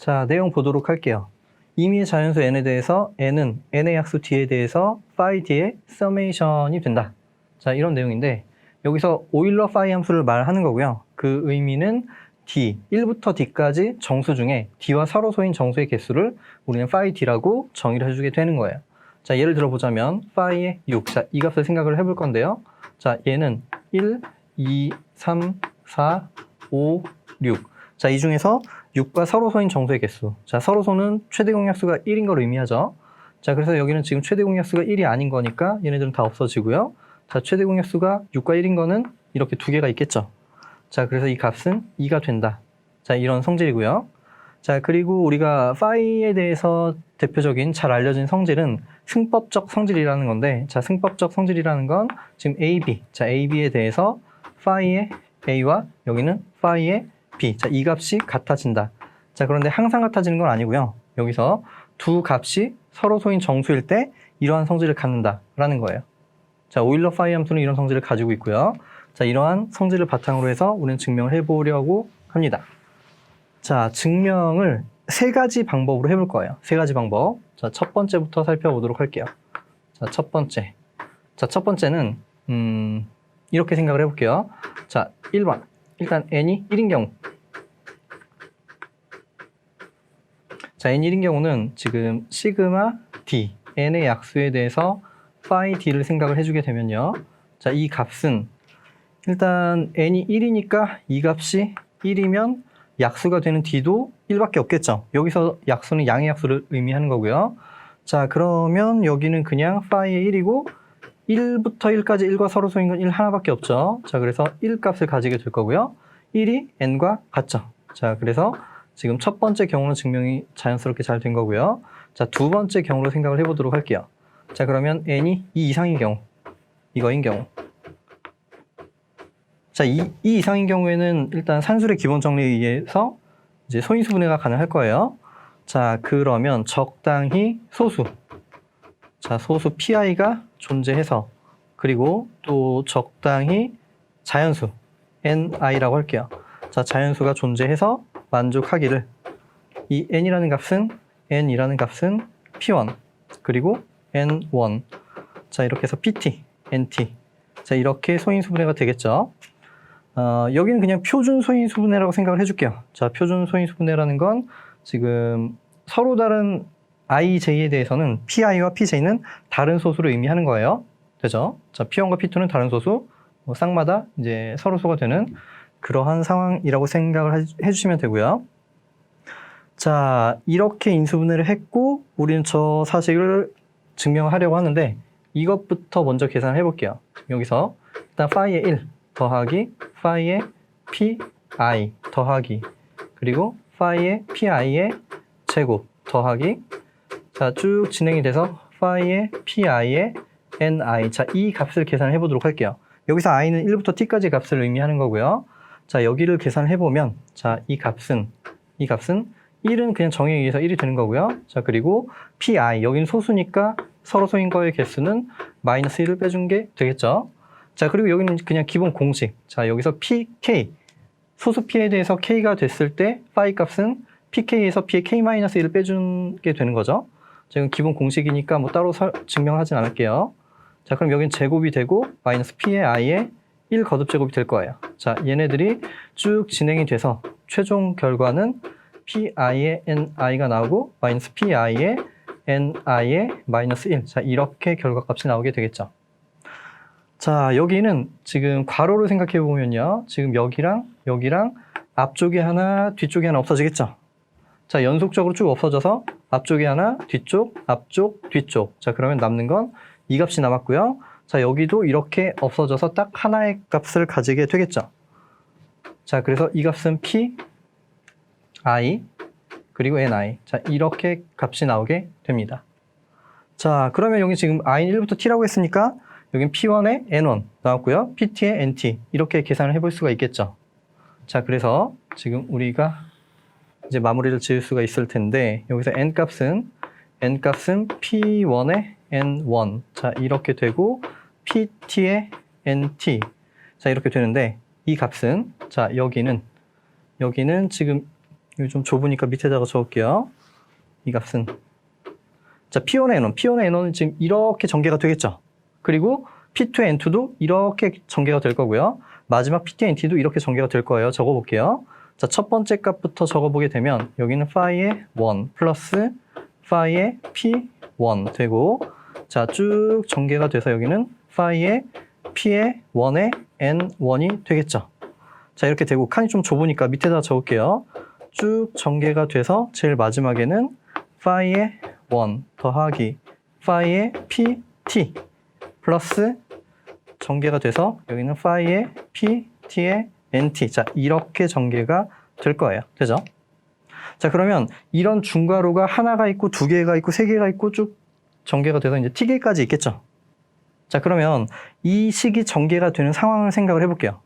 자, 내용 보도록 할게요. 임의의 자연수 n에 대해서 n은 n의 약수 d에 대해서 phi d의 서메이션이 된다. 자, 이런 내용인데 여기서 오일러 phi 함수를 말하는 거고요. 그 의미는 d, 1부터 d까지 정수 중에 d와 서로소인 정수의 개수를 우리는 phi d라고 정의를 해주게 되는 거예요. 자, 예를 들어보자면 phi의 6, 자, 이 값을 생각을 해볼 건데요. 자, 얘는 1, 2, 3, 4, 5, 6. 자, 이 중에서 6과 서로소인 정수의 개수. 자, 서로소는 최대 공약수가 1인 걸 의미하죠. 자, 그래서 여기는 지금 최대 공약수가 1이 아닌 거니까 얘네들은 다 없어지고요. 자, 최대 공약수가 6과 1인 거는 이렇게 두 개가 있겠죠. 자, 그래서 이 값은 2가 된다. 자, 이런 성질이고요. 자, 그리고 우리가 phi에 대해서 대표적인 잘 알려진 성질은 승법적 성질이라는 건데, 자, 승법적 성질이라는 건 지금 AB. 자, AB에 대해서 phi의 A와 여기는 phi의 B. 자, 이 값이 같아진다. 자, 그런데 항상 같아지는 건 아니고요. 여기서 두 값이 서로소인 정수일 때 이러한 성질을 갖는다라는 거예요. 자, 오일러 phi 함수는 이런 성질을 가지고 있고요. 자, 이러한 성질을 바탕으로 해서 우리는 증명을 해보려고 합니다. 자, 증명을 세 가지 방법으로 해볼 거예요. 세 가지 방법. 자, 첫 번째부터 살펴보도록 할게요. 자, 첫 번째. 자, 첫 번째는 이렇게 생각을 해볼게요. 자, 1번. 일단 n이 1인 경우. 자, n 1인 경우는 지금 시그마 d, n의 약수에 대해서 phi d를 생각을 해주게 되면요. 자, 이 값은 일단 n이 1이니까 이 값이 1이면 약수가 되는 d도 1밖에 없겠죠. 여기서 약수는 양의 약수를 의미하는 거고요. 자, 그러면 여기는 그냥 phi의 1이고 1부터 1까지 1과 서로소인 건 1 하나밖에 없죠. 자, 그래서 1 값을 가지게 될 거고요. 1이 n과 같죠. 자, 그래서 지금 첫 번째 경우는 증명이 자연스럽게 잘 된 거고요. 자, 두 번째 경우로 생각을 해보도록 할게요. 자, 그러면 n이 2 이상인 경우, 이거인 경우. 자, 2 이상인 경우에는 일단 산술의 기본 정리에 의해서 이제 소인수 분해가 가능할 거예요. 자, 그러면 적당히 소수. 자, 소수 pi가 존재해서 그리고 또 적당히 자연수 ni라고 할게요. 자, 자연수가 존재해서 만족하기를 이 n이라는 값은 p1 그리고 n1 자, 이렇게 해서 pt, nt 자, 이렇게 소인수 분해가 되겠죠. 여기는 그냥 표준 소인수 분해라고 생각을 해줄게요. 자, 표준 소인수 분해라는 건 지금 서로 다른 i, j에 대해서는 pi와 pj는 다른 소수를 의미하는 거예요. 되죠? 자, p1과 p2는 다른 소수, 쌍마다 이제 서로소가 되는 그러한 상황이라고 생각을 해주시면 되고요. 자, 이렇게 인수분해를 했고 우리는 저 사실을 증명하려고 하는데 이것부터 먼저 계산을 해볼게요. 여기서 일단 phi의 1 더하기 phi의 pi 더하기 그리고 phi의 pi의 제곱 더하기 자, 쭉 진행이 돼서 phi의 pi의 ni 자, 이 값을 계산해 보도록 할게요. 여기서 i는 1부터 t까지 값을 의미하는 거고요. 자, 여기를 계산해 보면 자, 이 값은 1은 그냥 정의에 의해서 1이 되는 거고요. 자, 그리고 pi 여기는 소수니까 서로소인 거의 개수는 마이너스 1을 빼준 게 되겠죠. 자, 그리고 여기는 그냥 기본 공식. 자, 여기서 pk 소수 p에 대해서 k가 됐을 때 phi 값은 pk에서 p의 k-1을 빼준 게 되는 거죠. 자, 이건 기본 공식이니까 뭐 따로 증명하진 않을게요. 자, 그럼 여긴 제곱이 되고 마이너스 p의 i의 1 거듭 제곱이 될 거예요. 자, 얘네들이 쭉 진행이 돼서 최종 결과는 pi의 ni가 나오고 마이너스 pi의 ni의 마이너스 1. 자, 이렇게 결과값이 나오게 되겠죠. 자, 여기는 지금 괄호를 생각해 보면요. 지금 여기랑 앞쪽에 하나, 뒤쪽에 하나 없어지겠죠. 자, 연속적으로 쭉 없어져서 앞쪽에 하나, 뒤쪽, 앞쪽, 뒤쪽. 자, 그러면 남는 건 이 값이 남았고요. 자, 여기도 이렇게 없어져서 딱 하나의 값을 가지게 되겠죠. 자, 그래서 이 값은 p, i, 그리고 ni. 자, 이렇게 값이 나오게 됩니다. 자, 그러면 여기 지금 i는 1부터 t라고 했으니까 여긴 p1에 n1 나왔고요. pt에 nt. 이렇게 계산을 해볼 수가 있겠죠. 자, 그래서 지금 우리가 이제 마무리를 지을 수가 있을 텐데 여기서 n값은 p1에 n1 자, 이렇게 되고 pt에 nt 자, 이렇게 되는데 이 값은 자, 여기는 지금 여기 좀 좁으니까 밑에다가 적을게요. 이 값은 자 P1의 N1, P1의 N1은 지금 이렇게 전개가 되겠죠. 그리고 P2의 N2도 이렇게 전개가 될 거고요. 마지막 P2의 NT도 이렇게 전개가 될 거예요. 적어볼게요. 자, 첫 번째 값부터 적어보게 되면 여기는 파이의 1 플러스 파이의 P1 되고 자, 쭉 전개가 돼서 여기는 파이의 P의 1의 N1이 되겠죠. 자, 이렇게 되고 칸이 좀 좁으니까 밑에다 적을게요. 쭉 전개가 돼서 제일 마지막에는 파이의 1 더하기 파이의 PT 플러스 전개가 돼서 여기는 파이의 PT의 NT. 자, 이렇게 전개가 될 거예요. 되죠? 자, 그러면 이런 중괄호가 하나가 있고 두 개가 있고 세 개가 있고 쭉 전개가 돼서 이제 T개까지 있겠죠? 자, 그러면 이 식이 전개가 되는 상황을 생각을 해볼게요.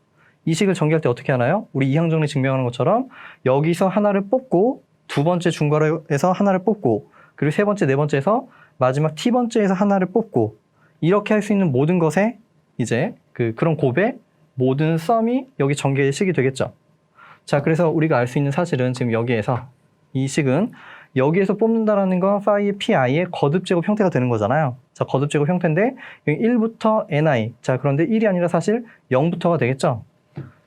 이 식을 전개할 때 어떻게 하나요? 우리 이항정리 증명하는 것처럼 여기서 하나를 뽑고 두 번째 중괄호에서 하나를 뽑고 그리고 세 번째, 네 번째에서 마지막 T번째에서 하나를 뽑고 이렇게 할 수 있는 모든 것에 이제 그런 곱의 모든 썸이 여기 전개의 식이 되겠죠. 자, 그래서 우리가 알 수 있는 사실은 지금 여기에서 이 식은 여기에서 뽑는다라는 건 파이의 PI의 거듭제곱 형태가 되는 거잖아요. 자, 거듭제곱 형태인데 여기 1부터 NI. 자, 그런데 1이 아니라 사실 0부터가 되겠죠.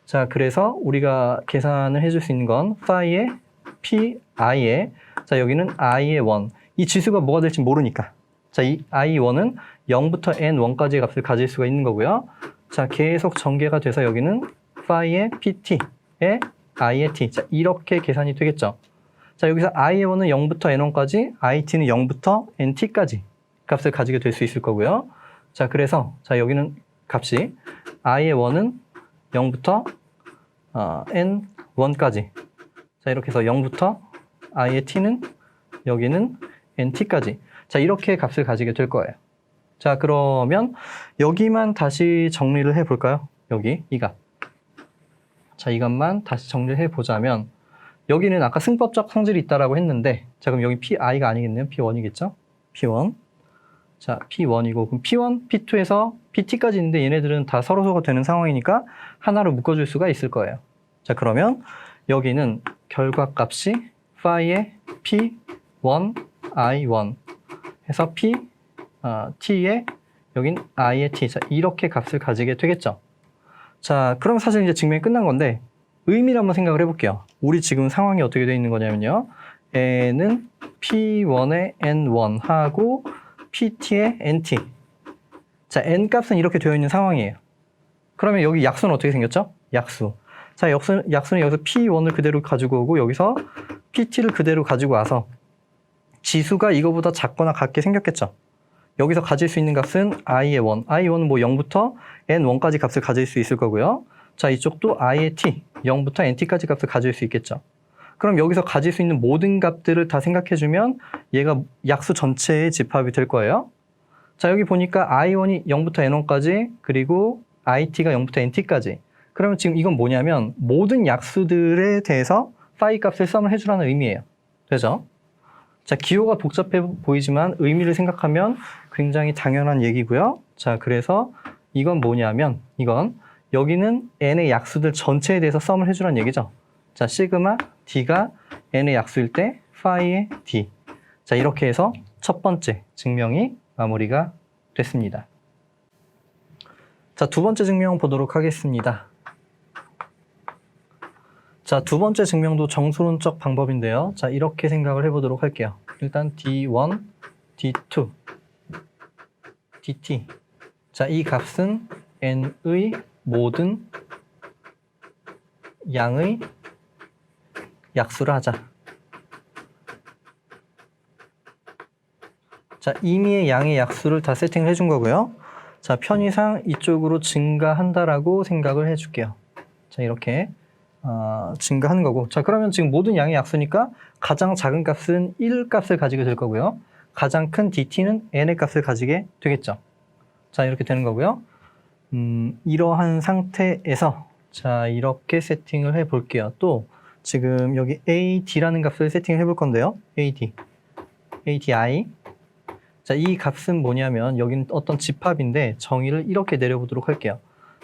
자, 그래서 우리가 계산을 해줄 수 있는 건 파이의 PI의 자, 여기는 I의 1. 이 지수가 뭐가 될지 모르니까. 자, 이 I1은 0부터 N1까지의 값을 가질 수가 있는 거고요. 자, 계속 전개가 돼서 여기는 파이의 PT의 I의 T. 자, 이렇게 계산이 되겠죠. 자, 여기서 I의 1은 0부터 N1까지, IT는 0부터 NT까지 값을 가지게 될 수 있을 거고요. 자, 그래서 자, 여기는 값이 I의 1은 0부터 N1까지. 자, 이렇게 해서 0부터 I의 T는 여기는 NT까지. 자, 이렇게 값을 가지게 될 거예요. 자, 그러면 여기만 다시 정리를 해볼까요? 여기 이 값. 자, 이 값만 다시 정리를 해보자면 여기는 아까 승법적 성질이 있다라고 했는데 자, 그럼 여기 PI가 아니겠네요. P1이겠죠? P1. 자, P1이고 그럼 P1, P2에서 PT까지 있는데 얘네들은 다 서로서로 되는 상황이니까 하나로 묶어줄 수가 있을 거예요. 자, 그러면 여기는 결과값이 파이의 P1, I1 해서 T의 여긴 I의 T. 자, 이렇게 값을 가지게 되겠죠. 자, 그럼 사실 이제 증명이 끝난 건데 의미를 한번 생각을 해볼게요. 우리 지금 상황이 어떻게 되어 있는 거냐면요. N은 P1의 N1 하고 PT의 NT. 자, N 값은 이렇게 되어 있는 상황이에요. 그러면 여기 약수는 어떻게 생겼죠? 약수. 자, 약수는 여기서 P1을 그대로 가지고 오고 여기서 PT를 그대로 가지고 와서 지수가 이거보다 작거나 같게 생겼겠죠. 여기서 가질 수 있는 값은 I의 1. I의 1은 뭐 0부터 N1까지 값을 가질 수 있을 거고요. 자, 이쪽도 I의 T, 0부터 NT까지 값을 가질 수 있겠죠. 그럼 여기서 가질 수 있는 모든 값들을 다 생각해주면 얘가 약수 전체의 집합이 될 거예요. 자, 여기 보니까 I1이 0부터 N1까지 그리고 IT가 0부터 NT까지. 그러면 지금 이건 뭐냐면 모든 약수들에 대해서 파이 값을 썸을 해주라는 의미예요. 되죠? 자, 기호가 복잡해 보이지만 의미를 생각하면 굉장히 당연한 얘기고요. 자, 그래서 이건 뭐냐면 이건 여기는 n의 약수들 전체에 대해서 썸을 해주라는 얘기죠. 자, 시그마 d가 n의 약수일 때 파이의 d. 자, 이렇게 해서 첫 번째 증명이 마무리가 됐습니다. 자, 두 번째 증명 보도록 하겠습니다. 자, 두 번째 증명도 정수론적 방법인데요. 자, 이렇게 생각을 해보도록 할게요. 일단 D1, D2, DT. 자, 이 값은 n의 모든 양의 약수를 하자. 자, 임의의 양의 약수를 다 세팅을 해준 거고요. 자, 편의상 이쪽으로 증가한다라고 생각을 해줄게요. 자, 이렇게 증가하는 거고. 자, 그러면 지금 모든 양의 약수니까 가장 작은 값은 1 값을 가지게 될 거고요. 가장 큰 DT는 n의 값을 가지게 되겠죠. 자, 이렇게 되는 거고요. 이러한 상태에서 자, 이렇게 세팅을 해 볼게요. 또 지금 여기 AD라는 값을 세팅을 해 볼 건데요. ADI. 자, 이 값은 뭐냐면 여기는 어떤 집합인데 정의를 이렇게 내려보도록 할게요.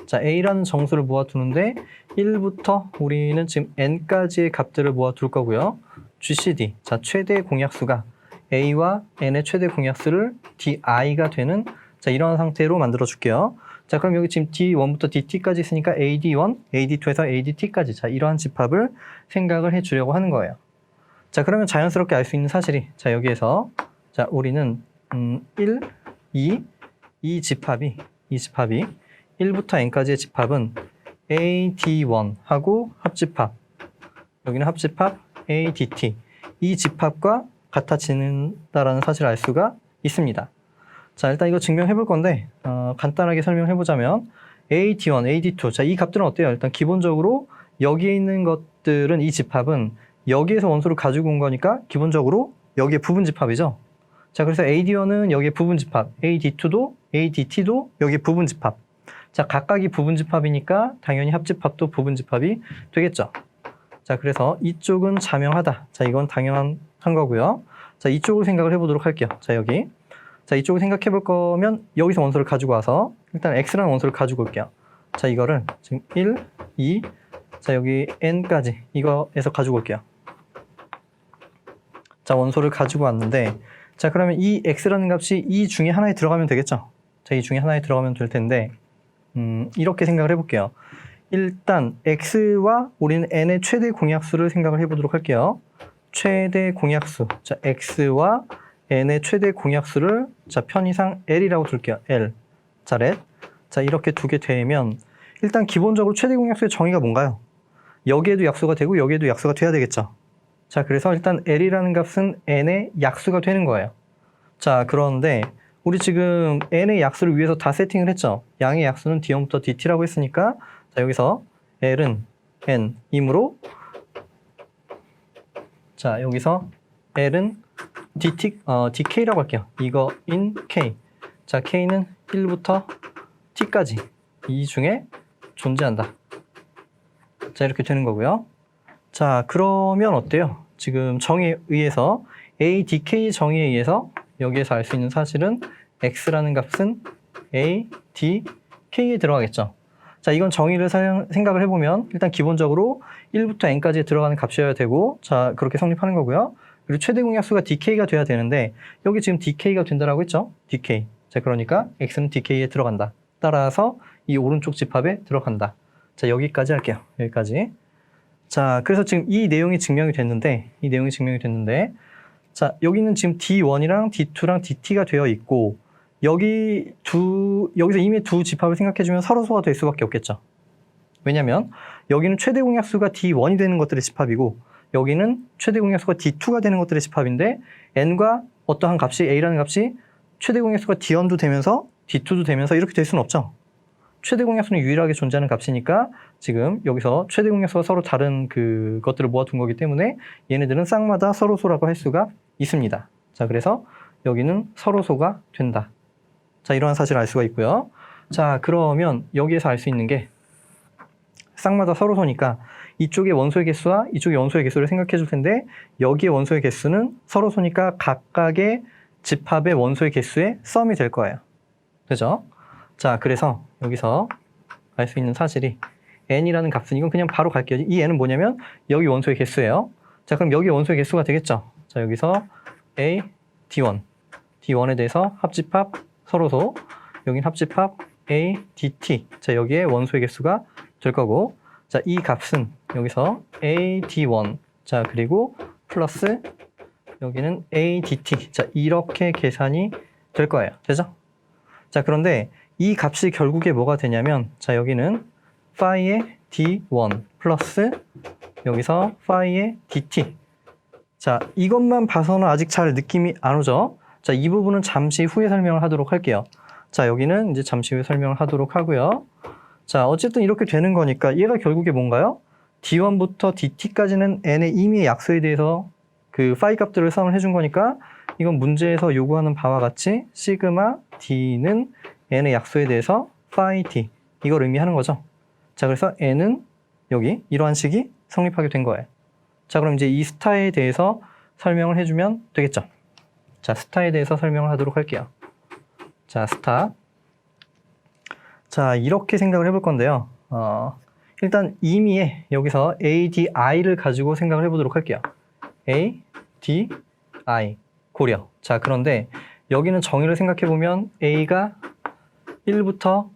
자, a라는 정수를 모아두는데 1부터 우리는 지금 n까지의 값들을 모아둘 거고요. GCD, 자, 최대 공약수가 a와 n의 최대 공약수를 di가 되는 자, 이런 상태로 만들어 줄게요. 자, 그럼 여기 지금 D1부터 DT까지 있으니까 AD1, AD2에서 ADT까지 자, 이러한 집합을 생각을 해 주려고 하는 거예요. 자, 그러면 자연스럽게 알 수 있는 사실이 자, 여기에서 자, 우리는 1, 2, 이 집합이 1부터 n까지의 집합은 AD1하고 합집합, 여기는 합집합 ADT, 이 집합과 같아지는다라는 사실을 알 수가 있습니다. 자, 일단 이거 증명해 볼 건데 간단하게 설명해 보자면 AD1, AD2, 자, 이 값들은 어때요? 일단 기본적으로 여기에 있는 것들은 이 집합은 여기에서 원소를 가지고 온 거니까 기본적으로 여기에 부분 집합이죠. 자, 그래서 AD1은 여기에 부분 집합, AD2도 ADT도 여기에 부분 집합. 자, 각각이 부분 집합이니까 당연히 합집합도 부분 집합이 되겠죠. 자, 그래서 이쪽은 자명하다. 자, 이건 당연한 거고요. 자, 이쪽을 생각을 해보도록 할게요. 자, 여기. 자, 이쪽을 생각해 볼 거면 여기서 원소를 가지고 와서 일단 x라는 원소를 가지고 올게요. 자, 이거를 지금 1, 2, 자, 여기 n까지 이거에서 가지고 올게요. 자, 원소를 가지고 왔는데 자, 그러면 이 x라는 값이 이 중에 하나에 들어가면 되겠죠. 자, 이 중에 하나에 들어가면 될 텐데 이렇게 생각을 해볼게요. 일단 x와 우리는 n의 최대 공약수를 생각을 해보도록 할게요. 최대 공약수, 자, x와 n의 최대 공약수를 자, 편의상 L이라고 둘게요. L. 자, 렛. 자, 이렇게 두게 되면 일단 기본적으로 최대 공약수의 정의가 뭔가요? 여기에도 약수가 되고 여기에도 약수가 돼야 되겠죠. 자, 그래서 일단 L이라는 값은 n의 약수가 되는 거예요. 자, 그런데 우리 지금 n의 약수를 위해서 다 세팅을 했죠. 양의 약수는 D1부터 DT라고 했으니까 자, 여기서 L은 n이므로 자, 여기서 L은 dk라고 할게요. 이거 in k. 자, k는 1부터 t까지 이 중에 존재한다. 자, 이렇게 되는 거고요. 자, 그러면 어때요? 지금 정의에 의해서 adk 정의에 의해서 여기에서 알 수 있는 사실은 x라는 값은 a, d, k에 들어가겠죠. 자, 이건 정의를 생각을 해보면 일단 기본적으로 1부터 n까지 들어가는 값이어야 되고 자, 그렇게 성립하는 거고요. 그리고 최대 공약수가 dk가 돼야 되는데 여기 지금 dk가 된다라고 했죠? dk. 자, 그러니까 x는 dk에 들어간다. 따라서 이 오른쪽 집합에 들어간다. 자, 여기까지 할게요. 여기까지. 자, 그래서 지금 이 내용이 증명이 됐는데 자, 여기는 지금 D1이랑 D2랑 DT가 되어 있고 여기서 이미 두 집합을 생각해주면 서로소가 될 수밖에 없겠죠. 왜냐면 여기는 최대 공약수가 D1이 되는 것들의 집합이고 여기는 최대 공약수가 D2가 되는 것들의 집합인데 n과 어떠한 값이 a라는 값이 최대 공약수가 D1도 되면서 D2도 되면서 이렇게 될 수는 없죠. 최대 공약수는 유일하게 존재하는 값이니까 지금 여기서 최대 공약수가 서로 다른 그것들을 모아둔 거기 때문에 얘네들은 쌍마다 서로소라고 할 수가 있습니다. 자, 그래서 여기는 서로소가 된다. 자, 이러한 사실을 알 수가 있고요. 자, 그러면 여기에서 알 수 있는 게 쌍마다 서로소니까 이쪽의 원소의 개수와 이쪽의 원소의 개수를 생각해 줄 텐데 여기의 원소의 개수는 서로소니까 각각의 집합의 원소의 개수의 썸이 될 거예요. 그죠? 자, 그래서 여기서 알 수 있는 사실이 n이라는 값은 이건 그냥 바로 갈게요. 이 n은 뭐냐면 여기 원소의 개수예요. 자, 그럼 여기 원소의 개수가 되겠죠. 자, 여기서 a, d1. d1에 대해서 합집합 서로소. 여긴 합집합 a, dt. 자, 여기에 원소의 개수가 될 거고. 자, 이 값은 여기서 a, d1. 자, 그리고 플러스 여기는 a, dt. 자, 이렇게 계산이 될 거예요. 되죠? 자, 그런데 이 값이 결국에 뭐가 되냐면 자, 여기는 phi의 d1 플러스 여기서 phi의 dt. 자, 이것만 봐서는 아직 잘 느낌이 안 오죠? 자, 이 부분은 잠시 후에 설명을 하도록 할게요. 자, 여기는 이제 잠시 후에 설명을 하도록 하고요. 자, 어쨌든 이렇게 되는 거니까 얘가 결국에 뭔가요? d1부터 dt까지는 n의 임의의 약수에 대해서 그 phi 값들을 수험을 해준 거니까 이건 문제에서 요구하는 바와 같이 시그마 d는 n의 약수에 대해서 phi d 이걸 의미하는 거죠. 자, 그래서 n은 여기 이러한 식이 성립하게 된 거예요. 자, 그럼 이제 이 스타에 대해서 설명을 해주면 되겠죠. 자, 스타에 대해서 설명을 하도록 할게요. 자, 스타. 자, 이렇게 생각을 해볼 건데요. 일단 임의의 여기서 ADI를 가지고 생각을 해보도록 할게요. ADI 고려. 자, 그런데 여기는 정의를 생각해보면 A가 1부터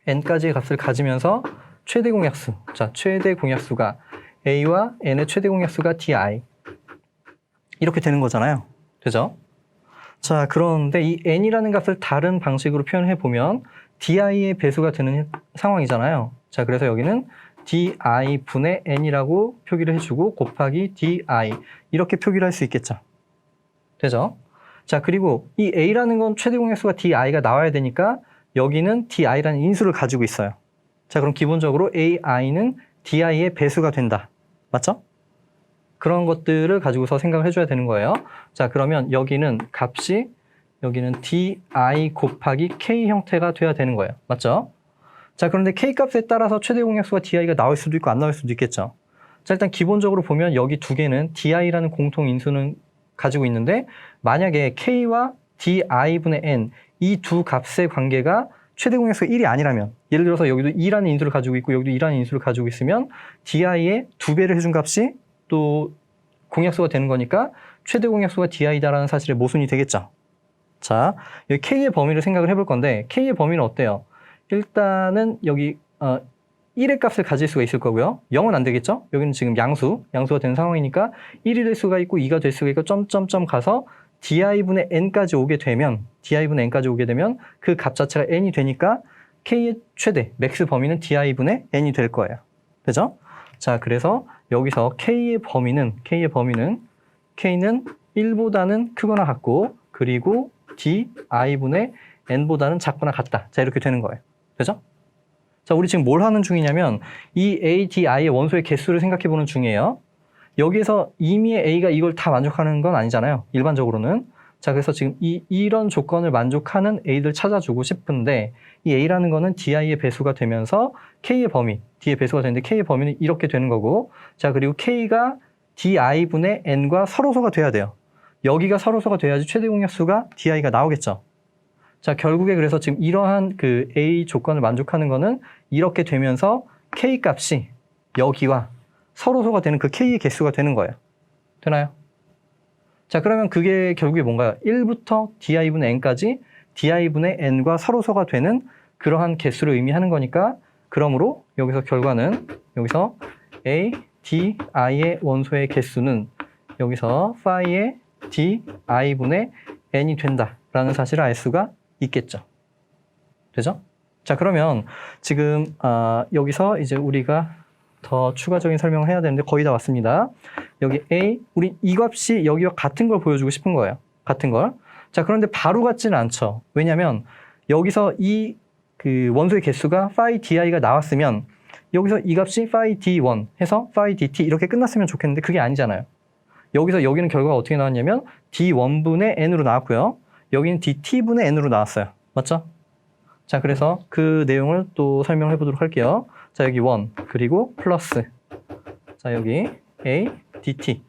N까지의 값을 가지면서 최대 공약수. 자, 최대 공약수가 A와 N의 최대 공약수가 DI. 이렇게 되는 거잖아요. 되죠? 자, 그런데 이 N이라는 값을 다른 방식으로 표현해 보면 DI의 배수가 되는 상황이잖아요. 자, 그래서 여기는 DI 분의 N이라고 표기를 해주고 곱하기 DI 이렇게 표기를 할 수 있겠죠. 되죠? 자, 그리고 이 A라는 건 최대 공약수가 DI가 나와야 되니까 여기는 DI라는 인수를 가지고 있어요. 자, 그럼 기본적으로 AI는 DI의 배수가 된다. 맞죠? 그런 것들을 가지고서 생각을 해줘야 되는 거예요. 자, 그러면 여기는 값이 여기는 DI 곱하기 K 형태가 돼야 되는 거예요. 맞죠? 자, 그런데 K 값에 따라서 최대 공약수가 DI가 나올 수도 있고 안 나올 수도 있겠죠. 자, 일단 기본적으로 보면 여기 두 개는 DI라는 공통 인수는 가지고 있는데 만약에 K와 DI분의 N 이 두 값의 관계가 최대 공약수가 1이 아니라면 예를 들어서 여기도 2라는 인수를 가지고 있고 여기도 2라는 인수를 가지고 있으면 DI의 2배를 해준 값이 또 공약수가 되는 거니까 최대 공약수가 DI다라는 사실의 모순이 되겠죠. 자, 여기 K의 범위를 생각을 해볼 건데 K의 범위는 어때요? 일단은 여기 1의 값을 가질 수가 있을 거고요. 0은 안 되겠죠? 여기는 지금 양수가 되는 상황이니까 1이 될 수가 있고 2가 될 수가 있고 점점점 가서 DI분의 N까지 오게 되면 그 값 자체가 N이 되니까 K의 최대, 맥스 범위는 DI분의 N이 될 거예요. 되죠? 자, 그래서 여기서 K의 범위는 K는 1보다는 크거나 같고 그리고 DI분의 N보다는 작거나 같다. 자, 이렇게 되는 거예요. 되죠? 자, 우리 지금 뭘 하는 중이냐면 이 ADI의 원소의 개수를 생각해 보는 중이에요. 여기에서 임의의 A가 이걸 다 만족하는 건 아니잖아요. 일반적으로는. 자, 그래서 지금 이런 조건을 만족하는 A들 찾아주고 싶은데 이 A라는 거는 DI의 배수가 되면서 K의 범위, D의 배수가 되는데 K의 범위는 이렇게 되는 거고 자, 그리고 K가 DI분의 N과 서로소가 돼야 돼요. 여기가 서로소가 돼야지 최대 공약수가 DI가 나오겠죠. 자, 결국에 그래서 지금 이러한 그 A 조건을 만족하는 거는 이렇게 되면서 K 값이 여기와 서로소가 되는 그 K의 개수가 되는 거예요. 되나요? 자, 그러면 그게 결국에 뭔가요? 1부터 DI분의 N까지 DI분의 N과 서로소가 되는 그러한 개수를 의미하는 거니까 그러므로 여기서 결과는 여기서 A, DI의 원소의 개수는 여기서 phi의 DI분의 N이 된다라는 사실을 알 수가 있겠죠. 되죠? 자, 그러면 지금 여기서 이제 우리가 더 추가적인 설명을 해야 되는데 거의 다 왔습니다. 여기 A, 우리 이 값이 여기와 같은 걸 보여주고 싶은 거예요. 같은 걸. 자, 그런데 바로 같지는 않죠. 왜냐하면 여기서 이 그 원소의 개수가 phi di가 나왔으면 여기서 이 값이 phi d1 해서 phi dt 이렇게 끝났으면 좋겠는데 그게 아니잖아요. 여기는 결과가 어떻게 나왔냐면 d1분의 n으로 나왔고요. 여기는 dt분의 n으로 나왔어요. 맞죠? 자, 그래서 그 내용을 또 설명해 보도록 할게요. 자, 여기 1 그리고 플러스 자, 여기 a dt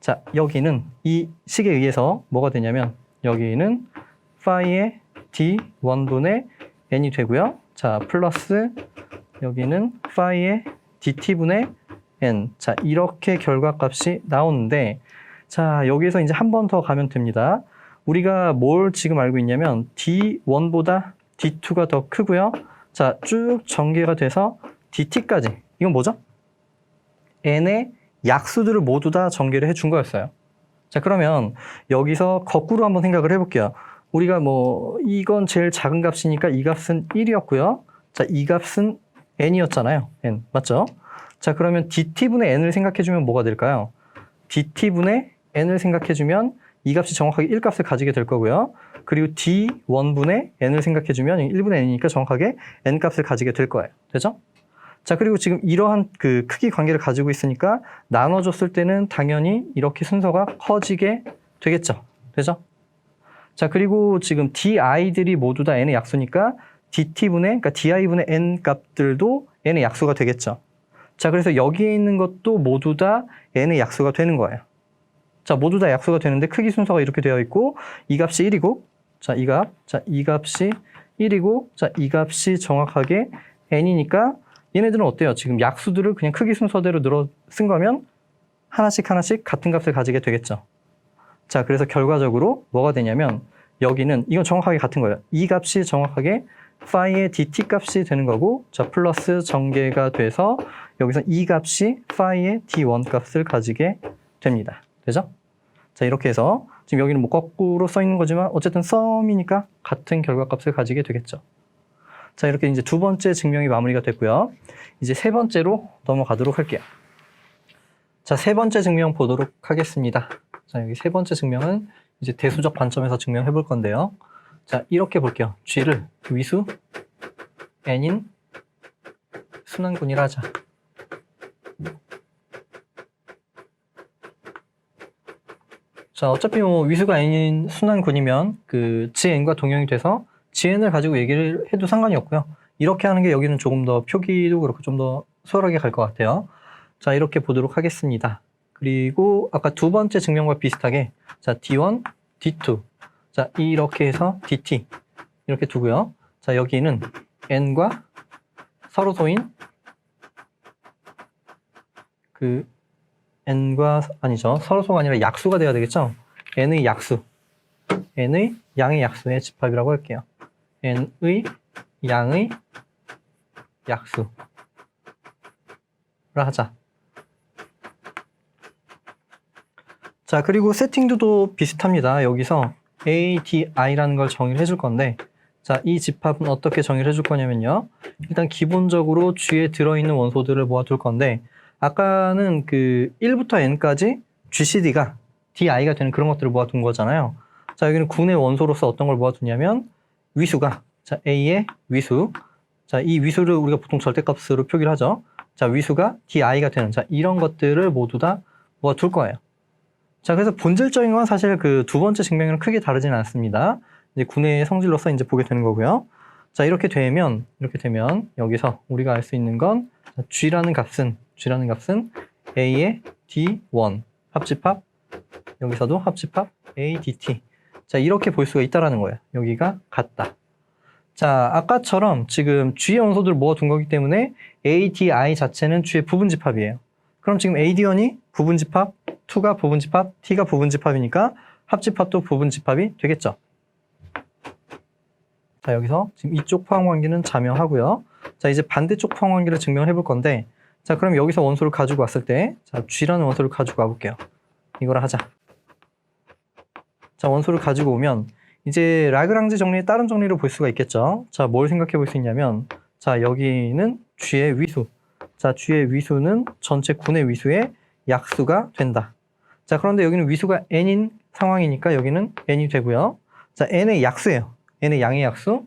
자, 여기는 이 식에 의해서 뭐가 되냐면 여기는 phi의 d1분의 n이 되고요. 자, 플러스 여기는 phi의 dt분의 n 자, 이렇게 결과값이 나오는데 자, 여기에서 이제 한 번 더 가면 됩니다. 우리가 뭘 지금 알고 있냐면 d1보다 d2가 더 크고요. 자, 쭉 전개가 돼서 dt까지. 이건 뭐죠? n의 약수들을 모두 다 전개를 해준 거였어요. 자, 그러면 여기서 거꾸로 한번 생각을 해볼게요. 우리가 뭐 이건 제일 작은 값이니까 이 값은 1이었고요. 자, 이 값은 n이었잖아요. n. 맞죠? 자, 그러면 dt분의 n을 생각해주면 뭐가 될까요? dt분의 n을 생각해주면 이 값이 정확하게 1값을 가지게 될 거고요. 그리고 d1분의 n을 생각해주면 1분의 n이니까 정확하게 n값을 가지게 될 거예요. 되죠? 자, 그리고 지금 이러한 그 크기 관계를 가지고 있으니까 나눠줬을 때는 당연히 이렇게 순서가 커지게 되겠죠. 되죠? 자, 그리고 지금 di들이 모두 다 n의 약수니까 그러니까 di분의 n 값들도 n의 약수가 되겠죠. 자, 그래서 여기에 있는 것도 모두 다 n의 약수가 되는 거예요. 자, 모두 다 약수가 되는데 크기 순서가 이렇게 되어 있고 이 값이 1이고 이 값이 1이고, 자, 이 값이 정확하게 n이니까 얘네들은 어때요? 지금 약수들을 그냥 크기 순서대로 쓴 거면 하나씩 같은 값을 가지게 되겠죠. 자, 그래서 결과적으로 뭐가 되냐면 여기는 이건 정확하게 같은 거예요. 이 값이 정확하게 파이의 dt 값이 되는 거고, 자, 플러스 전개가 돼서 여기서 이 값이 파이의 d1 값을 가지게 됩니다. 되죠? 자, 이렇게 해서 지금 여기는 뭐 거꾸로 써 있는 거지만 어쨌든 썸이니까 같은 결과값을 가지게 되겠죠. 자, 이렇게 이제 두 번째 증명이 마무리가 됐고요. 이제 세 번째로 넘어가도록 할게요. 자, 세 번째 증명 보도록 하겠습니다. 자, 여기 세 번째 증명은 이제 대수적 관점에서 증명해 볼 건데요. 자, 이렇게 볼게요. G를 위수 n인 순환군이라 하자. 자, 어차피 뭐 위수가 n인 순환군이면 그 Gn과 동형이 돼서 Gn을 가지고 얘기를 해도 상관이 없고요. 이렇게 하는 게 여기는 조금 더 표기도 그렇고 좀 더 수월하게 갈 것 같아요. 자, 이렇게 보도록 하겠습니다. 그리고 아까 두 번째 증명과 비슷하게 자, D1, D2 자, 이렇게 해서 DT 이렇게 두고요. 자, 여기는 n과 서로소인 그 n과 아니죠. 서로소가 아니라 약수가 돼야 되겠죠. n의 약수, n의 양의 약수의 집합이라고 할게요. n의 양의 약수라 하자. 자, 그리고 세팅도 비슷합니다. 여기서 ADI라는 걸 정의를 해줄 건데, 자, 이 집합은 어떻게 정의를 해줄 거냐면요. 일단 기본적으로 G에 들어있는 원소들을 모아둘 건데, 아까는 그 1부터 n까지 GCD가 DI가 되는 그런 것들을 모아둔 거잖아요. 자, 여기는 군의 원소로서 어떤 걸 모아두냐면, 위수가, 자, A의 위수. 자, 이 위수를 우리가 보통 절대값으로 표기를 하죠. 자, 위수가 DI가 되는, 자, 이런 것들을 모두 다 모아둘 거예요. 자, 그래서 본질적인 건 사실 그 두 번째 증명이랑 크게 다르진 않습니다. 이제 군의 성질로서 이제 보게 되는 거고요. 자, 이렇게 되면 여기서 우리가 알 수 있는 건 G라는 값은 A의 D1 합집합, 여기서도 합집합 A, DT. 자, 이렇게 볼 수가 있다라는 거예요. 여기가 같다. 자, 아까처럼 지금 G의 원소들을 모아둔 거기 때문에 ADI 자체는 G의 부분집합이에요. 그럼 지금 AD1이 부분집합, 2가 부분집합, T가 부분집합이니까 합집합도 부분집합이 되겠죠. 자, 여기서 지금 이쪽 포함관계는 자명하고요. 자, 이제 반대쪽 포함관계를 증명해 볼 건데, 자, 그럼 여기서 원소를 가지고 왔을 때, 자, G라는 원소를 가지고 와볼게요. 이거를 하자. 자, 원소를 가지고 오면 이제 라그랑지 정리의 다른 정리로 볼 수가 있겠죠. 자, 뭘 생각해 볼 수 있냐면, 자, 여기는 G의 위수. 자, G의 위수는 전체 군의 위수의 약수가 된다. 자, 그런데 여기는 위수가 n인 상황이니까 여기는 n이 되고요. 자, n의 약수예요. n의 양의 약수.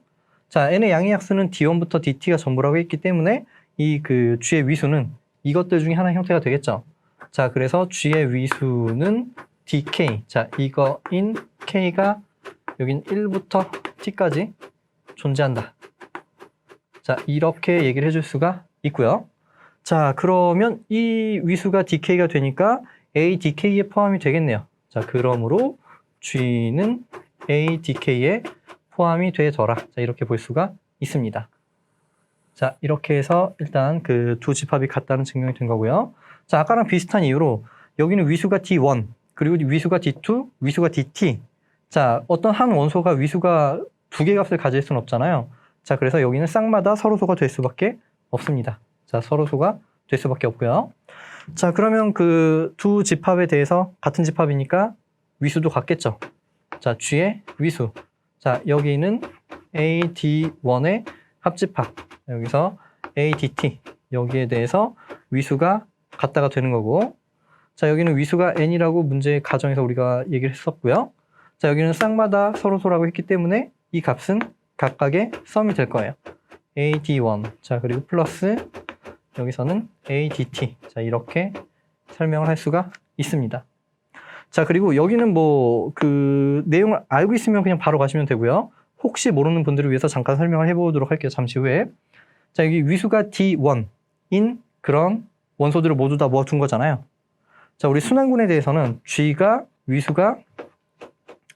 자, n의 양의 약수는 D1부터 DT가 전부라고 했기 때문에 이 그 G의 위수는 이것들 중에 하나의 형태가 되겠죠. 자, 그래서 G의 위수는 DK. 자, 이거인 K가 여긴 1부터 T까지 존재한다. 자, 이렇게 얘기를 해줄 수가 있고요. 자, 그러면 이 위수가 DK가 되니까 ADK에 포함이 되겠네요. 자, 그러므로 G는 ADK에 포함이 되더라. 자, 이렇게 볼 수가 있습니다. 자, 이렇게 해서 일단 그 두 집합이 같다는 증명이 된 거고요. 자, 아까랑 비슷한 이유로 여기는 위수가 D1, 그리고 위수가 D2, 위수가 DT. 자, 어떤 한 원소가 위수가 두 개 값을 가질 수는 없잖아요. 자, 그래서 여기는 쌍마다 서로소가 될 수밖에 없습니다. 자, 서로소가 될 수밖에 없고요. 자, 그러면 그 두 집합에 대해서 같은 집합이니까 위수도 같겠죠. 자, G의 위수. 자, 여기는 AD1의 합집합. 여기서 ADT. 여기에 대해서 위수가 같다가 되는 거고. 자, 여기는 위수가 n이라고 문제 가정에서 우리가 얘기를 했었고요. 자, 여기는 쌍마다 서로소라고 했기 때문에 이 값은 각각의 썸이 될 거예요. AD1. 자, 그리고 플러스 여기서는 ADT. 자, 이렇게 설명을 할 수가 있습니다. 자, 그리고 여기는 뭐 그 내용을 알고 있으면 그냥 바로 가시면 되고요. 혹시 모르는 분들을 위해서 잠깐 설명을 해보도록 할게요. 잠시 후에. 자, 여기 위수가 D1인 그런 원소들을 모두 다 모아둔 거잖아요. 자, 우리 순환군에 대해서는 G가 위수가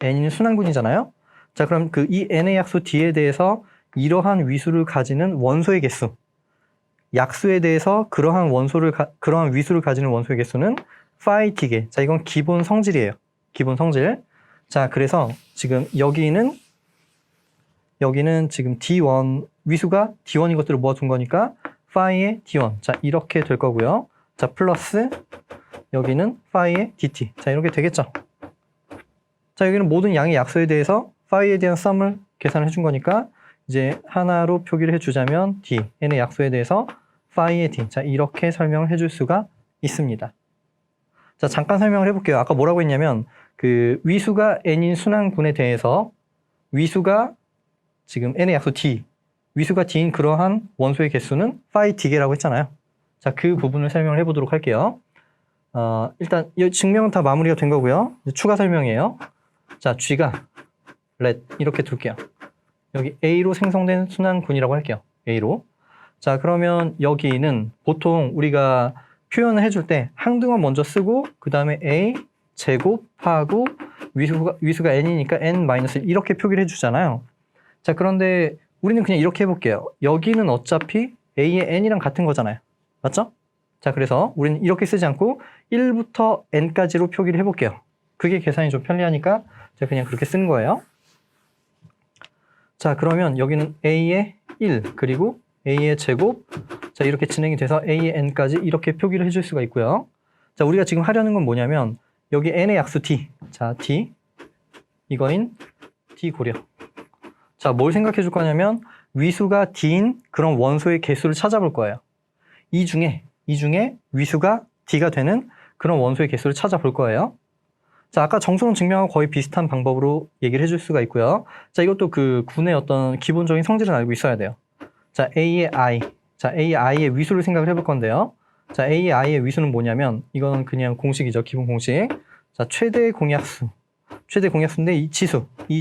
n인 순환군이잖아요. 자, 그럼 그 이 n의 약수 D에 대해서 이러한 위수를 가지는 원소의 개수. 약수에 대해서 그러한 위수를 가지는 원소의 개수는 phi t개. 자, 이건 기본 성질이에요. 기본 성질. 자, 그래서 지금 여기는 지금 D1, 위수가 D1인 것들을 모아둔 거니까 phi의 D1. 자, 이렇게 될 거고요. 자, 플러스 여기는 phi의 DT. 자, 이렇게 되겠죠. 자, 여기는 모든 양의 약수에 대해서 phi에 대한 썸을 계산해 준 거니까 이제 하나로 표기를 해주자면 D, n의 약수에 대해서 phi의 D. 자, 이렇게 설명을 해줄 수가 있습니다. 자, 잠깐 설명을 해볼게요. 아까 뭐라고 했냐면 그 위수가 n인 순환군에 대해서 위수가 지금 n의 약수 D, 위수가 D인 그러한 원소의 개수는 phi D개라고 했잖아요. 자, 그 부분을 설명을 해보도록 할게요. 일단 이 증명은 다 마무리가 된 거고요. 추가 설명이에요. 자, G가 let 이렇게 둘게요. 여기 A로 생성된 순환군이라고 할게요. A로. 자, 그러면 여기는 보통 우리가 표현을 해줄 때 항등원 먼저 쓰고 그 다음에 A 제곱하고 위수가 n이니까 n-1 이렇게 표기를 해주잖아요. 자, 그런데 우리는 그냥 이렇게 해볼게요. 여기는 어차피 A의 n이랑 같은 거잖아요. 맞죠? 자, 그래서 우리는 이렇게 쓰지 않고 1부터 n까지로 표기를 해볼게요. 그게 계산이 좀 편리하니까 제가 그냥 그렇게 쓴 거예요. 자, 그러면 여기는 A의 1 그리고 A의 제곱. 자, 이렇게 진행이 돼서 A의 n까지 이렇게 표기를 해줄 수가 있고요. 자, 우리가 지금 하려는 건 뭐냐면 여기 n의 약수 D. 자, D 이거인 D 고려. 자, 뭘 생각해 줄 거냐면 위수가 D인 그런 원소의 개수를 찾아볼 거예요. 이 중에 위수가 D가 되는 그런 원소의 개수를 찾아볼 거예요. 자, 아까 정수론 증명하고 거의 비슷한 방법으로 얘기를 해줄 수가 있고요. 자, 이것도 그 군의 어떤 기본적인 성질은 알고 있어야 돼요. 자, A의 I. 자, A의 I의 위수를 생각을 해볼 건데요. 자, A의 I의 위수는 뭐냐면 이건 그냥 공식이죠. 기본 공식. 자, 최대 공약수. 최대 공약수인데 이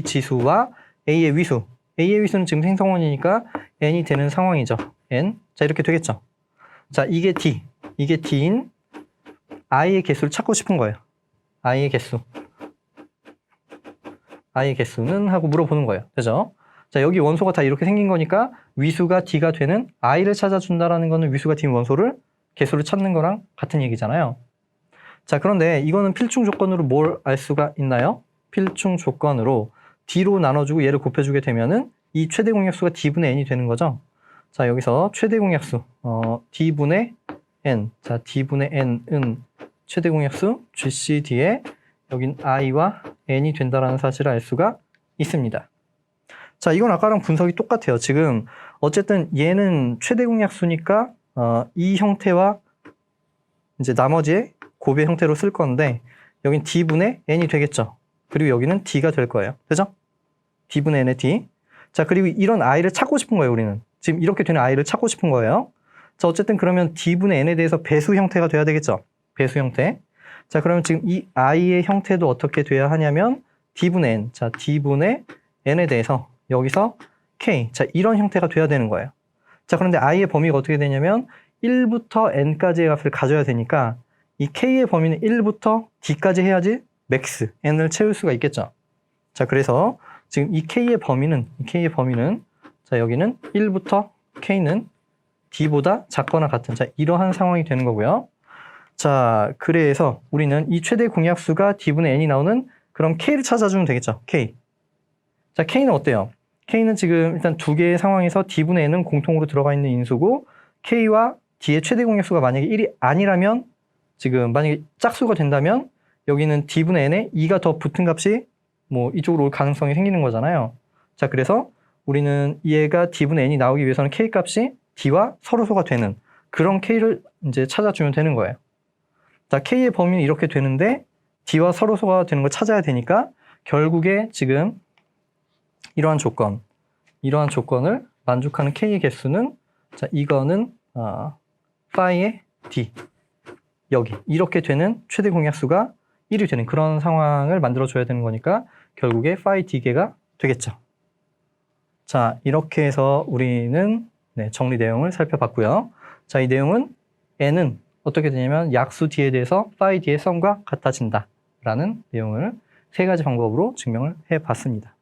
지수와 A의 위수는 지금 생성원이니까 n이 되는 상황이죠. n. 자, 이렇게 되겠죠. 자, 이게 D인 i의 개수를 찾고 싶은 거예요. i의 개수는 하고 물어보는 거예요. 그죠? 자, 여기 원소가 다 이렇게 생긴 거니까 위수가 D가 되는 i를 찾아준다라는 거는 위수가 D인 원소를 개수를 찾는 거랑 같은 얘기잖아요. 자, 그런데 이거는 필충 조건으로 뭘 알 수가 있나요? 필충 조건으로 D로 나눠주고 얘를 곱해주게 되면은 이 최대 공약수가 D분의 N이 되는 거죠. 자, 여기서 최대 공약수, D분의 N. 자, D분의 N은 최대 공약수 GCD에 여긴 I와 N이 된다라는 사실을 알 수가 있습니다. 자, 이건 아까랑 분석이 똑같아요. 지금 어쨌든 얘는 최대 공약수니까 이 형태와 이제 나머지의 곱의 형태로 쓸 건데 여긴 D분의 N이 되겠죠. 그리고 여기는 D가 될 거예요. 그죠? D분의 N의 D. 자, 그리고 이런 I를 찾고 싶은 거예요, 우리는. 지금 이렇게 되는 I를 찾고 싶은 거예요. 자, 어쨌든 그러면 D분의 N에 대해서 배수 형태가 돼야 되겠죠. 배수 형태. 자, 그러면 지금 이 I의 형태도 어떻게 돼야 하냐면 D분의 N. 자, D분의 N에 대해서 여기서 K. 자, 이런 형태가 돼야 되는 거예요. 자, 그런데 I의 범위가 어떻게 되냐면 1부터 N까지의 값을 가져야 되니까 이 K의 범위는 1부터 D까지 해야지 맥스, N을 채울 수가 있겠죠. 자, 그래서 지금 이 K의 범위는 자, 여기는 1부터 K는 D보다 작거나 같은, 자, 이러한 상황이 되는 거고요. 자, 그래서 우리는 이 최대 공약수가 D분의 N이 나오는 그럼 K를 찾아주면 되겠죠. K. 자, K는 어때요? K는 지금 일단 두 개의 상황에서 D분의 N은 공통으로 들어가 있는 인수고 K와 D의 최대 공약수가 만약에 1이 아니라면 지금 만약에 짝수가 된다면 여기는 D분의 N에 2가 더 붙은 값이 뭐 이쪽으로 올 가능성이 생기는 거잖아요. 자, 그래서 우리는 얘가 D분의 N이 나오기 위해서는 K 값이 D와 서로소가 되는 그런 K를 이제 찾아주면 되는 거예요. 자, K의 범위는 이렇게 되는데 D와 서로소가 되는 걸 찾아야 되니까 결국에 지금 이러한 조건을 만족하는 K의 개수는 자, 이거는 phi의 D 여기 이렇게 되는 최대 공약수가 1이 되는 그런 상황을 만들어줘야 되는 거니까 결국에 phi D개가 되겠죠. 자, 이렇게 해서 우리는 정리 내용을 살펴봤고요. 자, 이 내용은 N은 어떻게 되냐면 약수 D에 대해서 phi D의 썸과 같아진다 라는 내용을 세 가지 방법으로 증명을 해봤습니다.